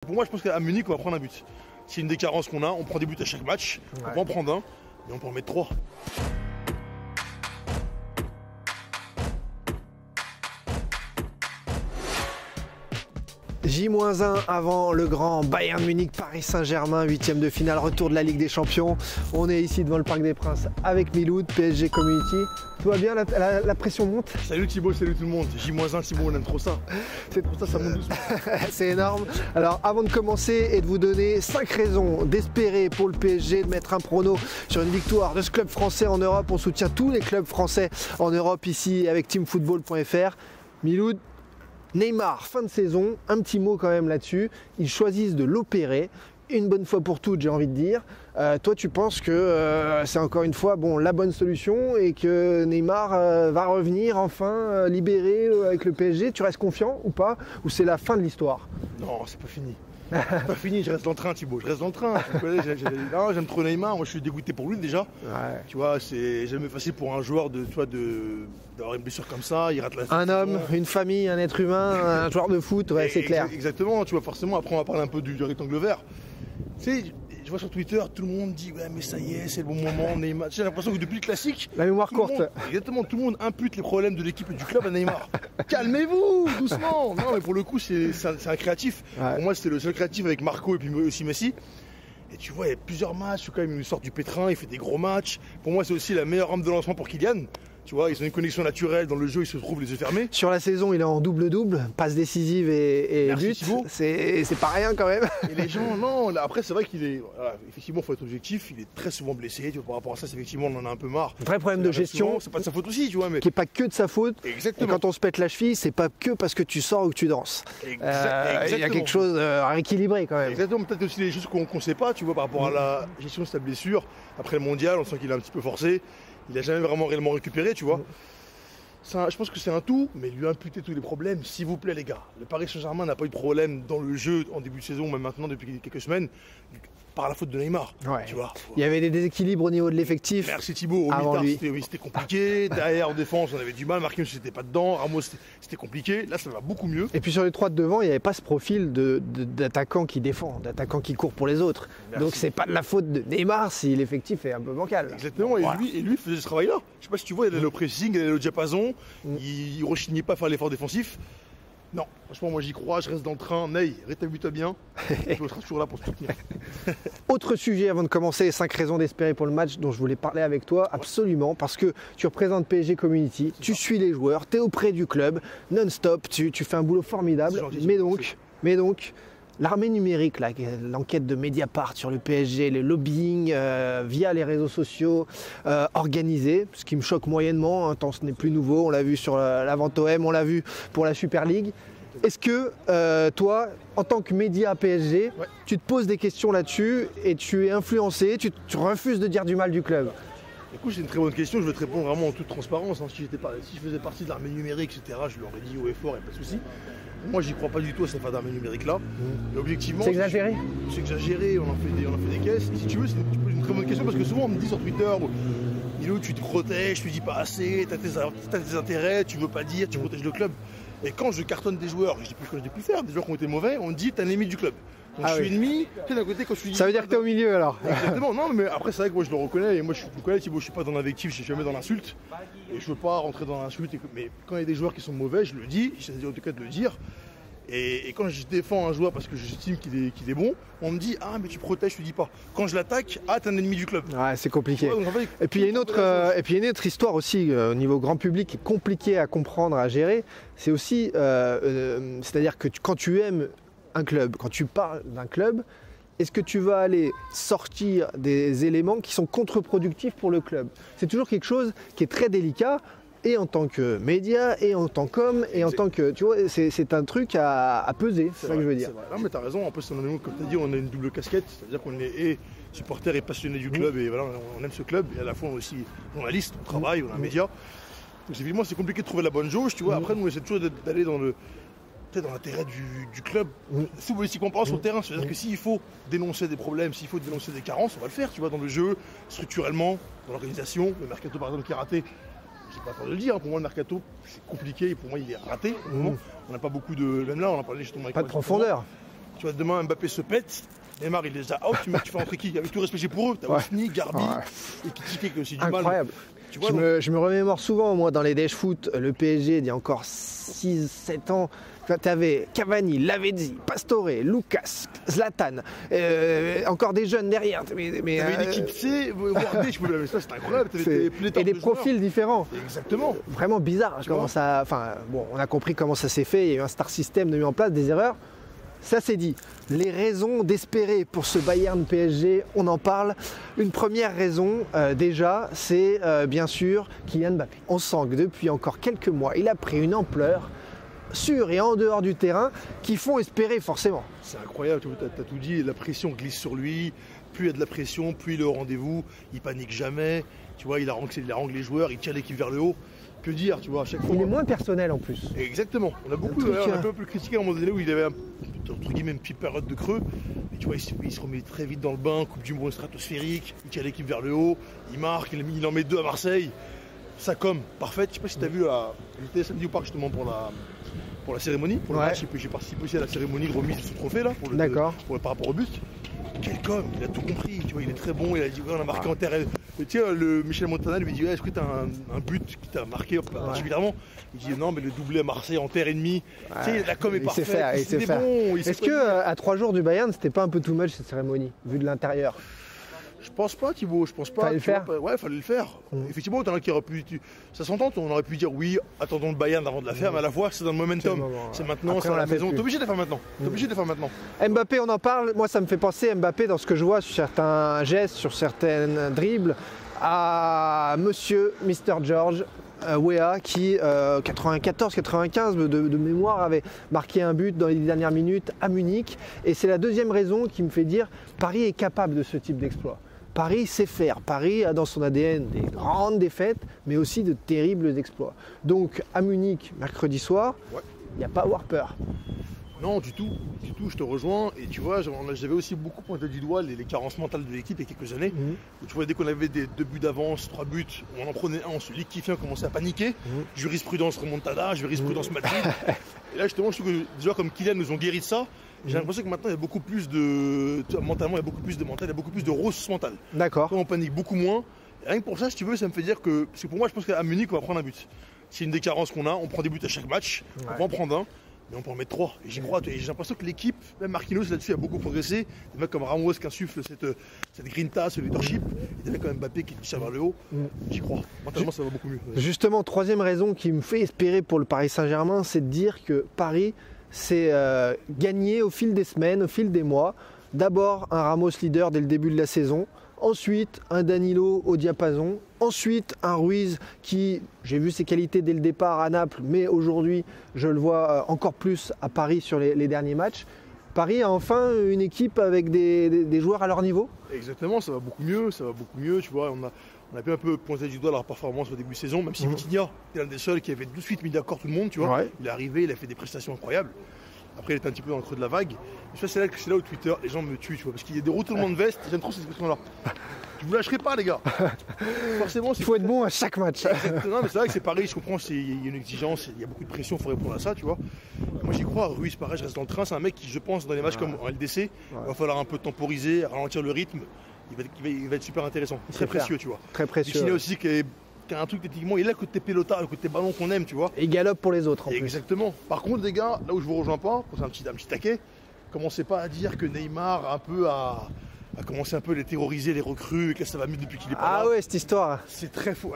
Pour moi, je pense qu'à Munich, on va prendre un but. C'est une des carences qu'on a, on prend des buts à chaque match, on va en prendre un, et on peut en mettre 3. J-1 avant le grand Bayern Munich, Paris Saint-Germain, 8e de finale, retour de la Ligue des Champions. On est ici devant le Parc des Princes avec Miloud, PSG Community. Tout va bien, la pression monte? Salut Thibaut, salut tout le monde. J-1, Thibaut, on aime trop ça. C'est trop ça monte doucement. C'est énorme. Alors avant de commencer et de vous donner 5 raisons d'espérer pour le PSG de mettre un prono sur une victoire de ce club français en Europe, on soutient tous les clubs français en Europe ici avec teamfootball.fr. Miloud, Neymar, fin de saison, un petit mot quand même là-dessus. Ils choisissent de l'opérer, une bonne fois pour toutes, j'ai envie de dire. Toi, tu penses que c'est encore une fois la bonne solution et que Neymar va revenir enfin libéré avec le PSG? Tu restes confiant ou pas? Ou c'est la fin de l'histoire? Non, c'est pas fini. C'est pas fini, je reste dans le train Thibaut, je reste dans le train. J'aime trop Neymar, moi je suis dégoûté pour lui déjà. Ouais. Tu vois, c'est jamais facile pour un joueur d'avoir une blessure comme ça, il rate la saison. Un homme, une famille, un être humain, un joueur de foot, ouais, c'est clair. Exactement, tu vois, forcément, après on va parler un peu du rectangle vert. Tu sais, je vois sur Twitter, tout le monde dit ouais mais ça y est, c'est le bon moment, Neymar. J'ai l'impression que depuis le classique, la mémoire courte. Exactement, tout le monde impute les problèmes de l'équipe et du club à Neymar. Calmez-vous, doucement. Non mais pour le coup c'est un créatif. Ouais. Pour moi c'était le seul créatif avec Marco et puis aussi Messi. Et tu vois, il y a plusieurs matchs, quand même, il sort du pétrin, il fait des gros matchs. Pour moi c'est aussi la meilleure rampe de lancement pour Kylian. Tu vois, ils ont une connexion naturelle dans le jeu, ils se trouvent les yeux fermés. Sur la saison, il est en double-double, passe décisive et but. C'est pas rien quand même. Et les gens, non, après c'est vrai qu'il est, voilà, effectivement, il faut être objectif, il est très souvent blessé, tu vois, par rapport à ça, effectivement, on en a un peu marre. Vrai problème de gestion. C'est pas de sa faute aussi, tu vois. Mais... Qui n'est pas que de sa faute. Exactement. Et quand on se pète la cheville, c'est pas que parce que tu sors ou que tu danses. Exactement. Il y a quelque chose à rééquilibrer quand même. Exactement, peut-être aussi les choses qu'on ne sait pas, tu vois, par rapport à la gestion de sa blessure. Après le mondial, on sent qu'il est un petit peu forcé, il n'a jamais vraiment réellement récupéré, tu vois. Je pense que c'est un tout, mais lui imputer tous les problèmes, s'il vous plaît les gars. Le Paris Saint-Germain n'a pas eu de problème dans le jeu en début de saison, même maintenant depuis quelques semaines, par la faute de Neymar. Ouais. Tu vois. Il y avait des déséquilibres au niveau de l'effectif. Merci Thibaut, au milieu c'était compliqué, derrière en défense on avait du mal, Marquinhos c'était pas dedans, Ramos c'était compliqué, là ça va beaucoup mieux. Et puis sur les 3 de devant, il n'y avait pas ce profil d'attaquant qui défend, d'attaquant qui court pour les autres. Merci. Donc c'est pas de la faute de Neymar si l'effectif est un peu bancal. Exactement, et, voilà. lui faisait ce travail-là. Je sais pas si tu vois, il avait le pressing, il avait le diapason, il rechignait pas à faire l'effort défensif. Non, franchement, moi j'y crois, je reste dans le train. Ney, rétablis-toi bien. Je serai toujours là pour te soutenir. Autre sujet avant de commencer, 5 raisons d'espérer pour le match dont je voulais parler avec toi, absolument, parce que tu représentes PSG Community, tu suis les joueurs, tu es auprès du club, non-stop, tu fais un boulot formidable. Mais donc, l'armée numérique, l'enquête de Mediapart sur le PSG, le lobbying via les réseaux sociaux organisé, ce qui me choque moyennement, tant ce n'est plus nouveau, on l'a vu sur la vente OM, on l'a vu pour la Super League. Est-ce que toi, en tant que média PSG, tu te poses des questions là-dessus et tu es influencé, tu refuses de dire du mal du club? Écoute, c'est une très bonne question, je vais te répondre vraiment en toute transparence. Hein. Si je faisais partie de l'armée numérique, etc., je l'aurais dit haut et fort, il n'y a pas de souci. Moi, j'y crois pas du tout à cette phase d'armée numérique-là. Et objectivement, c'est exagéré. C'est exagéré, on en fait des caisses. Et si tu veux, c'est une très bonne question parce que souvent on me dit sur Twitter, Milo, tu te protèges, tu dis pas assez, t'as tes intérêts, tu veux pas dire, tu protèges le club. Et quand je cartonne des joueurs, je dis plus ce que j'ai pu faire, des joueurs qui ont été mauvais, on me dit t'es un ennemi du club. Quand je suis ennemi, tu sais, d'un côté, quand je suis. Ça veut dire que t'es au milieu alors. Exactement, non, mais après, c'est vrai que moi je le reconnais, et moi je le connais, Thibaut, je suis pas dans l'invective, je suis jamais dans l'insulte, et je veux pas rentrer dans l'insulte, mais quand il y a des joueurs qui sont mauvais, je le dis, j'essaie en tout cas de le dire. Et quand je défends un joueur parce que j'estime qu'il est bon, on me dit ah mais tu protèges, tu dis pas. Quand je l'attaque, ah t'es un ennemi du club. Ouais, c'est compliqué. Ouais, en fait, et puis il y a une autre histoire aussi au niveau grand public qui est compliquée à comprendre, à gérer. C'est aussi, c'est-à-dire que quand tu aimes un club, quand tu parles d'un club, est-ce que tu vas aller sortir des éléments qui sont contre-productifs pour le club? C'est toujours quelque chose qui est très délicat. Et en tant que média, et en tant qu'homme, et en tant que... Tu vois, c'est un truc à peser, c'est ça que je veux dire. Non mais t'as raison, en plus, comme tu as dit, on a une double casquette, c'est-à-dire qu'on est et supporter et passionné du club, et voilà, on aime ce club, et à la fois on est aussi journaliste, on travaille, on a un média. Donc évidemment, c'est compliqué de trouver la bonne jauge, tu vois. Après, nous, on essaie toujours d'aller dans l'intérêt du club, footballistiquement parlant sur le terrain. C'est-à-dire que s'il faut dénoncer des problèmes, s'il faut dénoncer des carences, on va le faire, tu vois, dans le jeu, structurellement, dans l'organisation. Le mercato, par exemple, qui est raté. J'ai pas peur de le dire, pour moi le mercato c'est compliqué, pour moi il est raté au moment. On n'a pas beaucoup de. Même là on a parlé justement avec pas de profondeur. Tu vois, demain, Mbappé se pète. Neymar, il les a out. Tu fais entrer qui? Avec tout respect pour eux. T'as Ousni, Garbi et Kitike qui aussi du mal. Incroyable. Tu vois, je me remémore souvent, moi, dans les Dash Foot, le PSG, il y a encore 6-7 ans, tu avais Cavani, Lavezzi, Pastore, Lucas, Zlatan, encore des jeunes derrière. Mais une équipe C, voire D, je peux ça, c'est incroyable. Et des profils différents. Exactement. Vraiment bizarre. Comment ça, enfin, bon, on a compris comment ça s'est fait, il y a eu un star system de mis en place, des erreurs. Ça c'est dit. Les raisons d'espérer pour ce Bayern PSG, on en parle. Une première raison, déjà, c'est bien sûr Kylian Mbappé. On sent que depuis encore quelques mois, il a pris une ampleur sur et en dehors du terrain qui font espérer forcément. C'est incroyable, tu as tout dit, la pression glisse sur lui. Plus il y a de la pression, plus il est au rendez-vous. Il panique jamais. Tu vois, il harangue les joueurs, il tire l'équipe vers le haut. Que dire, tu vois, à chaque fois. Il est moins personnel en plus. Exactement. On a beaucoup, on a un peu critiqué à un moment donné où il avait entre guillemets une petite période de creux. Mais tu vois, il se remet très vite dans le bain, Coupe du Monde stratosphérique, il tire l'équipe vers le haut, il marque, il en met 2 à Marseille. Ça comme parfaite. Je sais pas si tu as vu, j'étais samedi au parc justement pour la cérémonie, pour le match. J'ai participé aussi à la cérémonie de remise de ce trophée là, par rapport au but. Quel com, il a tout compris, tu vois, il est très bon, il a dit on a marqué en terre. Tiens, le Michel Montana lui dit est-ce que tu as un but qui t'a marqué particulièrement? Il dit non, mais le doublé à Marseille en terre ennemie. Tu sais, la com est parfaite. Il sait faire. Est-ce qu'à 3 jours du Bayern, c'était pas un peu too much cette cérémonie, vu de l'intérieur? Je pense pas, Thibaut, je pense pas. Fallait le faire. Ouais, fallait le faire. Effectivement, t'en as qui aurait pu. Ça s'entend, on aurait pu dire oui, attendons le Bayern avant de la faire, mais à la fois, c'est dans le momentum. C'est maintenant, c'est à la maison. T'es obligé de le faire maintenant. Mbappé, on en parle. Moi, ça me fait penser Mbappé dans ce que je vois sur certains gestes, sur certaines dribbles, à monsieur Mr. George. Weah qui 94-95 de mémoire avait marqué un but dans les dernières minutes à Munich, et c'est la deuxième raison qui me fait dire Paris est capable de ce type d'exploit. Paris sait faire, Paris a dans son ADN des grandes défaites mais aussi de terribles exploits. Donc à Munich mercredi soir, il n'y a pas à avoir peur. Non, du tout, je te rejoins. Et tu vois, j'avais aussi beaucoup pointé du doigt les carences mentales de l'équipe il y a quelques années. Où tu vois, dès qu'on avait des 2 buts d'avance, 3 buts, on en prenait un, on se liquéfiait, on commençait à paniquer. Jurisprudence remontada, jurisprudence Madrid. Et là, justement, je trouve que des joueurs comme Kylian nous ont guéri de ça. J'ai l'impression que maintenant, il y a beaucoup plus de. Mentalement, il y a beaucoup plus de mental, il y a beaucoup plus de ressources mentales. D'accord. On panique beaucoup moins. Et rien que pour ça, si tu veux, ça me fait dire que. Parce que pour moi, je pense qu'à Munich, on va prendre un but. C'est une des carences qu'on a, on prend des buts à chaque match, on va en prendre un. Mais on peut en mettre 3. Et j'y crois. Et j'ai l'impression que l'équipe, même Marquinhos là-dessus, a beaucoup progressé. Des mecs comme Ramos qui insufflent cette grinta, ce leadership. Et des mecs comme Mbappé qui tire vers le haut. J'y crois. Mentalement, ça va beaucoup mieux. Justement, troisième raison qui me fait espérer pour le Paris Saint-Germain, c'est de dire que Paris s'est gagné au fil des semaines, au fil des mois. D'abord, un Ramos leader dès le début de la saison. Ensuite, un Danilo au diapason. Ensuite, un Ruiz qui, j'ai vu ses qualités dès le départ à Naples, mais aujourd'hui, je le vois encore plus à Paris sur les derniers matchs. Paris a enfin une équipe avec des joueurs à leur niveau. Exactement, ça va beaucoup mieux, tu vois. On a pu un peu pointer du doigt leur performance au début de saison, même si Vitinha est l'un des seuls qui avait tout de suite mis d'accord tout le monde, tu vois. Il est arrivé, il a fait des prestations incroyables. Après, il était un petit peu dans le creux de la vague. Et ça, c'est là où Twitter, les gens me tuent, tu vois, parce qu'il y a des retournements de veste. J'aime trop cette expression-là. Je vous lâcherai pas, les gars. Forcément, il faut être bon à chaque match. Non, mais c'est vrai que c'est pareil, je comprends, il y a une exigence, il y a beaucoup de pression, il faut répondre à ça, tu vois. Moi, j'y crois. Ruiz, pareil, je reste dans le train. C'est un mec qui, je pense, dans les matchs comme en LDC, il va falloir un peu temporiser, ralentir le rythme. Il va être super intéressant. Très précieux, tu vois. Très précieux. Il est aussi qui a un truc techniquement, il a le côté pelota, le côté ballon qu'on aime, tu vois. Et il galope pour les autres en plus. Exactement. Par contre, les gars, là où je vous rejoins pas, c'est un petit taquet, commencez pas à dire que Neymar a commencé un peu à les terroriser, les recrues, et que là, ça va mieux depuis qu'il est pas là. Ah ouais, cette histoire. C'est très faux.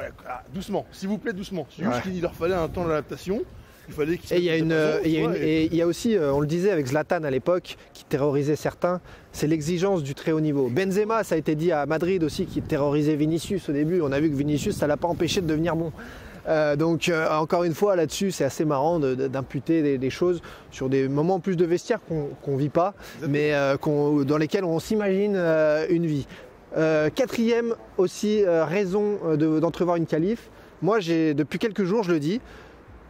Doucement, s'il vous plaît, doucement. C'est juste qu'il leur fallait un temps d'adaptation. Il fallait qu'il et il y a aussi, on le disait avec Zlatan à l'époque, qui terrorisait certains, c'est l'exigence du très haut niveau. Benzema, ça a été dit à Madrid aussi, qui terrorisait Vinicius au début. On a vu que Vinicius, ça ne l'a pas empêché de devenir bon. Donc encore une fois là-dessus, c'est assez marrant d'imputer des choses sur des moments plus de vestiaire qu'on ne vit pas, mais dans lesquels on s'imagine une vie. Quatrième aussi raison d'entrevoir une qualif. Moi, depuis quelques jours, je le dis,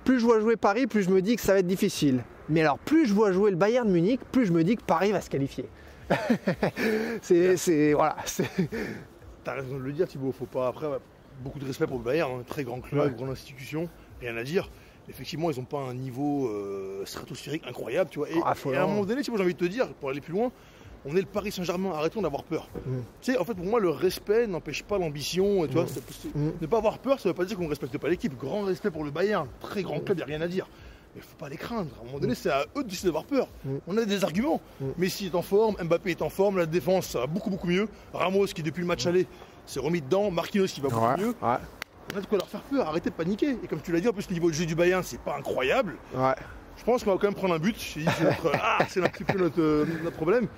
plus je vois jouer Paris, plus je me dis que ça va être difficile. Mais alors, plus je vois jouer le Bayern de Munich, plus je me dis que Paris va se qualifier. Voilà. T'as raison de le dire, Thibaut. Faut pas. Après, beaucoup de respect pour le Bayern, très grand club, grande institution, rien à dire. Effectivement, ils n'ont pas un niveau stratosphérique incroyable, tu vois. Et affolant. à un moment donné, tu vois, j'ai envie de te dire, pour aller plus loin, on est le Paris Saint-Germain, arrêtons d'avoir peur. Tu sais, en fait, pour moi, le respect n'empêche pas l'ambition. Tu vois, ne pas avoir peur, ça ne veut pas dire qu'on ne respecte pas l'équipe. Grand respect pour le Bayern, très grand club, il n'y a rien à dire. Mais il ne faut pas les craindre. À un moment donné, c'est à eux de décider d'avoir peur. On a des arguments. Messi est en forme, Mbappé est en forme, la défense, ça va beaucoup, beaucoup mieux. Ramos, qui depuis le match aller, s'est remis dedans. Marquinhos, qui va beaucoup mieux. Ouais. On a de quoi leur faire peur, arrêtez de paniquer. Et comme tu l'as dit, en plus, le niveau de jeu du Bayern, c'est pas incroyable. Ouais. Je pense qu'on va quand même prendre un but. Je t'ai dit, c'est un petit peu notre problème.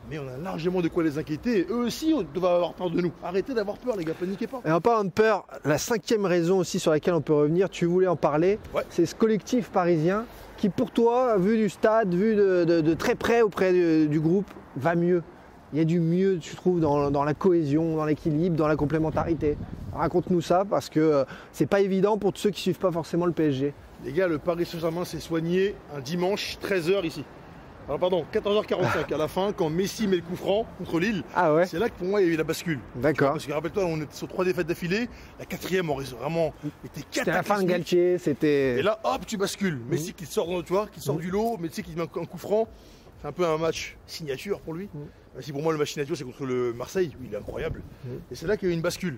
Mais on a largement de quoi les inquiéter. Eux aussi doivent avoir peur de nous. Arrêtez d'avoir peur, les gars, paniquez pas. Et en parlant de peur, la 5e raison aussi sur laquelle on peut revenir, tu voulais en parler, c'est ce collectif parisien qui, pour toi, vu du stade, vu de très près auprès du groupe, va mieux. Il y a du mieux, tu trouves, dans la cohésion, dans l'équilibre, dans la complémentarité. Raconte-nous ça, parce que c'est pas évident pour tous ceux qui suivent pas forcément le PSG. Les gars, le Paris Saint-Germain s'est soigné un dimanche, 13h ici. Alors pardon, 14h45 à la fin, quand Messi met le coup franc contre Lille, c'est là que pour moi il y a eu la bascule. D'accord. Parce que rappelle-toi, on était sur 3 défaites d'affilée, la 4e aurait vraiment été catastrophique. C'était la fin de Galtier, c'était... Et là, hop, tu bascules. Messi qui sort, tu vois, qui sort du lot, Messi qui met un coup franc. C'est un peu un match signature pour lui. Si pour moi le match signature c'est contre le Marseille, où il est incroyable. Et c'est là qu'il y a eu une bascule.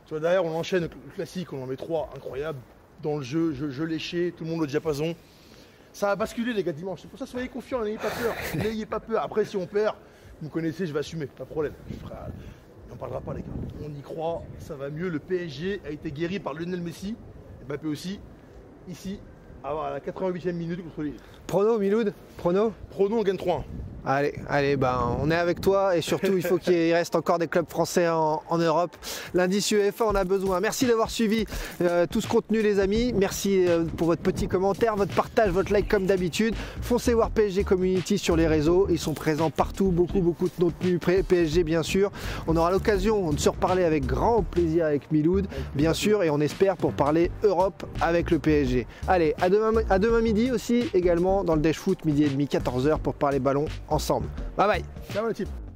Tu vois, derrière on enchaîne le classique, on en met 3, incroyable. Dans le jeu léché, tout le monde au diapason. Ça a basculé les gars dimanche. C'est pour ça, soyez confiants, n'ayez pas peur. N'ayez pas peur. Après, si on perd, vous me connaissez, je vais assumer, pas de problème. On n'en parlera pas les gars. On y croit, ça va mieux. Le PSG a été guéri par Lionel Messi, Mbappé aussi, ici, à la 88e minute contre Lille. Prono, Miloud? Prono, on gagne 3-1. Allez, ben, on est avec toi et surtout il faut qu'il reste encore des clubs français en Europe. L'indice UEFA, on a besoin. Merci d'avoir suivi tout ce contenu les amis. Merci pour votre petit commentaire, votre partage, votre like comme d'habitude. Foncez voir PSG Community sur les réseaux. Ils sont présents partout, beaucoup de contenu PSG bien sûr. On aura l'occasion de se reparler avec grand plaisir avec Miloud, bien sûr, et on espère pour parler Europe avec le PSG. Allez, à demain midi aussi, également dans le Dash Foot, midi et demi, 14h pour parler ballon ensemble. Bye bye. Ciao les types.